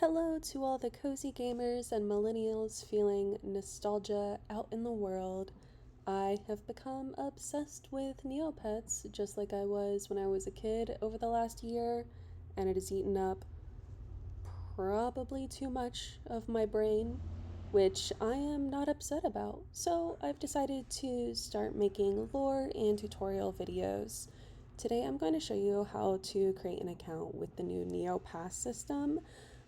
Hello to all the cozy gamers and millennials feeling nostalgia out in the world. I have become obsessed with Neopets just like I was when I was a kid over the last year, and it has eaten up probably too much of my brain, which I am not upset about. So I've decided to start making lore and tutorial videos. Today I'm going to show you how to create an account with the new NeoPass system.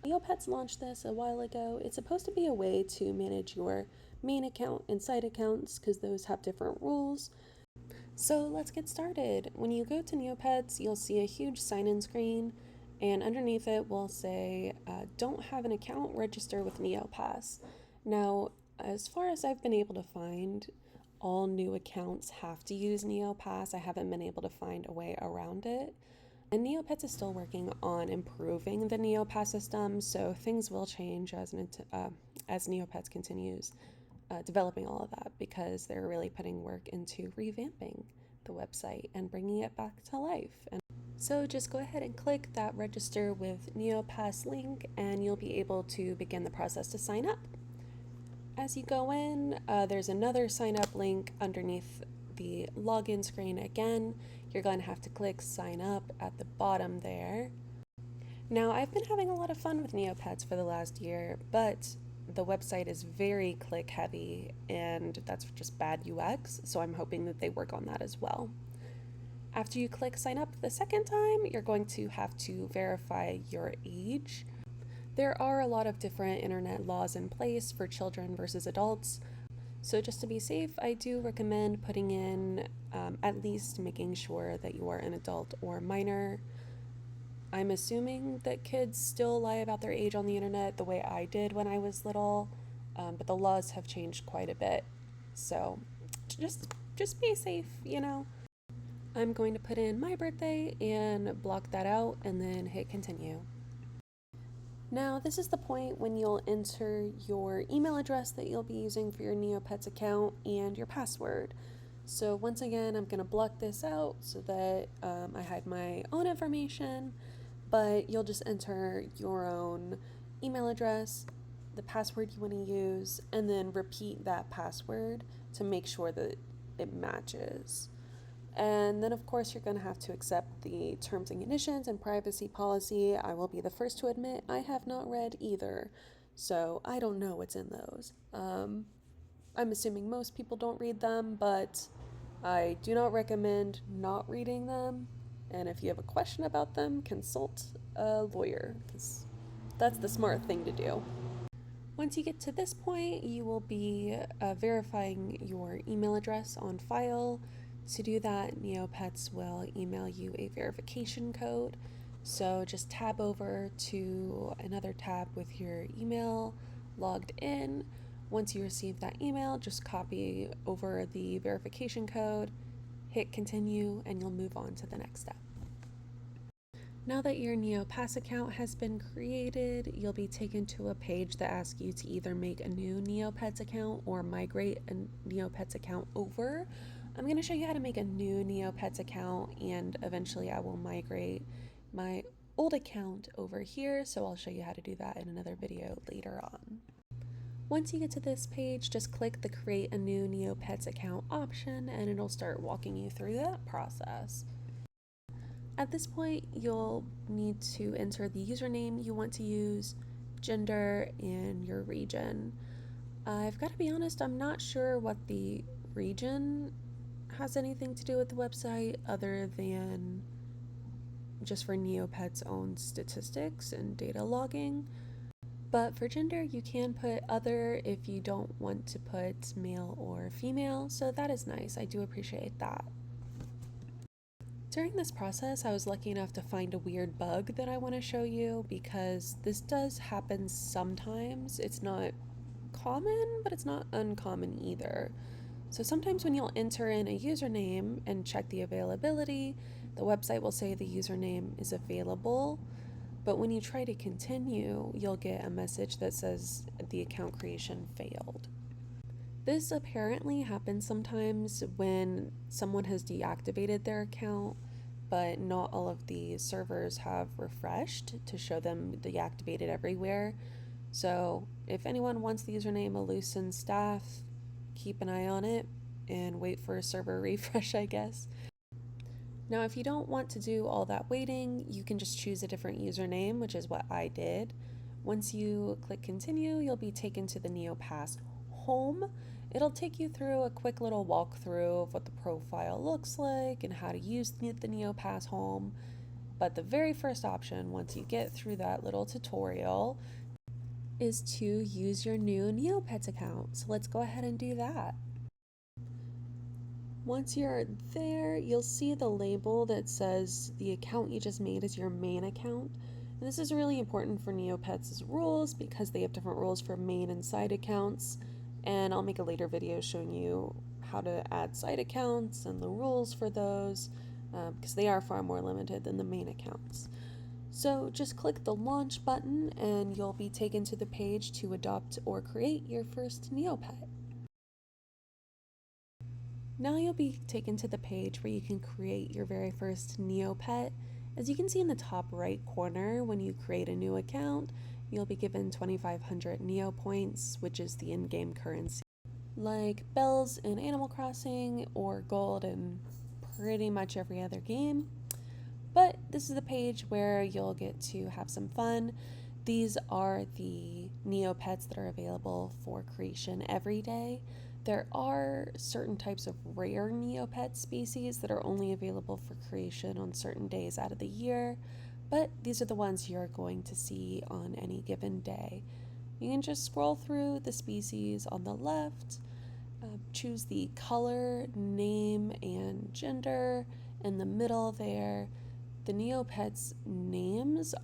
Neopets launched this a while ago. It's supposed to be a way to manage your main account and side accounts because those have different rules. So let's get started. When you go to Neopets, you'll see a huge sign-in screen, and underneath it will say, don't have an account, register with NeoPass. Now, as far as I've been able to find, all new accounts have to use NeoPass. I haven't been able to find a way around it. And Neopets is still working on improving the NeoPass system, so things will change as Neopets continues developing all of that, because they're really putting work into revamping the website and bringing it back to life. And so just go ahead and click that register with NeoPass link and you'll be able to begin the process to sign up. As you go in, there's another sign up link underneath the login screen again. You're going to have to click sign up at the bottom there. Now, I've been having a lot of fun with Neopets for the last year, but the website is very click heavy and that's just bad UX, so I'm hoping that they work on that as well. After you click sign up the second time, you're going to have to verify your age. There are a lot of different internet laws in place for children versus adults. So just to be safe, I do recommend putting in at least making sure that you are an adult or minor. I'm assuming that kids still lie about their age on the internet the way I did when I was little, but the laws have changed quite a bit. So just be safe, you know. I'm going to put in my birthday and block that out and then hit continue. Now, this is the point when you'll enter your email address that you'll be using for your Neopets account and your password. So once again, I'm going to block this out so that I hide my own information, but you'll just enter your own email address, the password you want to use, and then repeat that password to make sure that it matches. And then, of course, you're going to have to accept the terms and conditions and privacy policy. I will be the first to admit I have not read either, so I don't know what's in those. I'm assuming most people don't read them, but I do not recommend not reading them. And if you have a question about them, consult a lawyer, because that's the smart thing to do. Once you get to this point, you will be verifying your email address on file. To do that, Neopets will email you a verification code. So just tab over to another tab with your email logged in. Once you receive that email, just copy over the verification code, hit continue, and you'll move on to the next step. Now that your NeoPass account has been created, you'll be taken to a page that asks you to either make a new Neopets account or migrate a Neopets account over. I'm going to show you how to make a new Neopets account, and eventually I will migrate my old account over here, so I'll show you how to do that in another video later on. Once you get to this page, just click the create a new Neopets account option and it'll start walking you through that process. At this point, you'll need to enter the username you want to use, gender, and your region. I've got to be honest, I'm not sure what the region has anything to do with the website other than just for Neopets' own statistics and data logging. But for gender, you can put other if you don't want to put male or female, so that is nice. I do appreciate that. During this process, I was lucky enough to find a weird bug that I want to show you, because this does happen sometimes. It's not common, but it's not uncommon either. So sometimes when you'll enter in a username and check the availability, the website will say the username is available, but when you try to continue, you'll get a message that says the account creation failed. This apparently happens sometimes when someone has deactivated their account, but not all of the servers have refreshed to show them deactivated everywhere. So if anyone wants the username Elucin Staff, keep an eye on it and wait for a server refresh, I guess. Now, if you don't want to do all that waiting, you can just choose a different username, which is what I did. Once you click continue, you'll be taken to the NeoPass home. It'll take you through a quick little walkthrough of what the profile looks like and how to use the NeoPass home. But the very first option, once you get through that little tutorial, is to use your new Neopets account. So let's go ahead and do that. Once you're there, you'll see the label that says the account you just made is your main account. And this is really important for Neopets' rules because they have different rules for main and side accounts. And I'll make a later video showing you how to add side accounts and the rules for those because they are far more limited than the main accounts. So just click the launch button and you'll be taken to the page to adopt or create your first Neopet. Now you'll be taken to the page where you can create your very first Neopet. As you can see in the top right corner, when you create a new account, you'll be given 2,500 Neo points, which is the in-game currency, like bells in Animal Crossing or gold in pretty much every other game. But this is the page where you'll get to have some fun. These are the Neopets that are available for creation every day. There are certain types of rare Neopet species that are only available for creation on certain days out of the year, but these are the ones you're going to see on any given day. You can just scroll through the species on the left, choose the color, name, and gender. In the middle there, the Neopets' names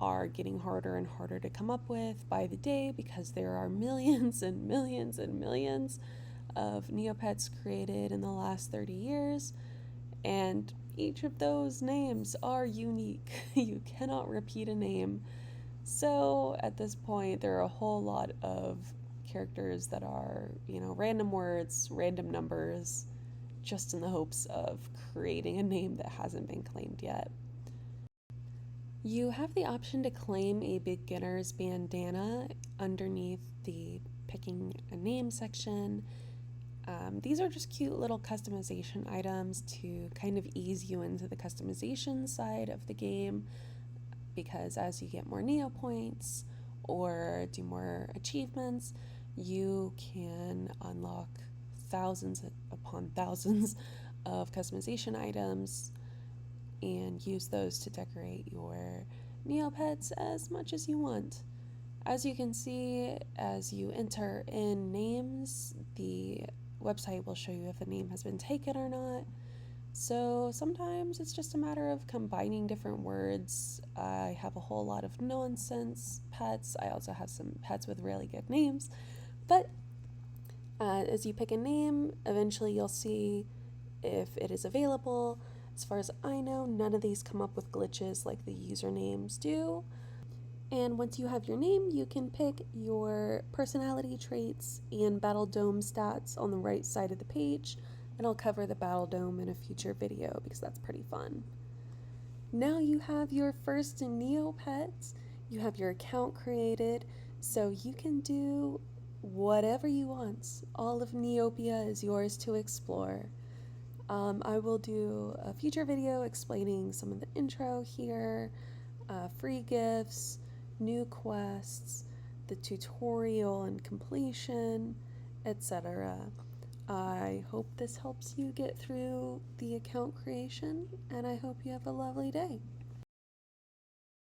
are getting harder and harder to come up with by the day because there are millions and millions and millions of Neopets created in the last 30 years, and each of those names are unique. You cannot repeat a name. So at this point, there are a whole lot of characters that are, random words, random numbers, just in the hopes of creating a name that hasn't been claimed yet. You have the option to claim a beginner's bandana underneath the picking a name section. These are just cute little customization items to kind of ease you into the customization side of the game, because as you get more Neo points or do more achievements, you can unlock thousands upon thousands of customization items and use those to decorate your Neopets as much as you want. As you can see, as you enter in names, the website will show you if a name has been taken or not. So sometimes it's just a matter of combining different words. I have a whole lot of nonsense pets. I also have some pets with really good names. But as you pick a name, eventually you'll see if it is available. As far as I know, none of these come up with glitches like the usernames do. And once you have your name, you can pick your personality traits and Battle Dome stats on the right side of the page, and I'll cover the Battle Dome in a future video because that's pretty fun. Now you have your first Neopets, you have your account created, so you can do whatever you want. All of Neopia is yours to explore. I will do a future video explaining some of the intro here, free gifts, new quests, the tutorial and completion, etc. I hope this helps you get through the account creation, and I hope you have a lovely day.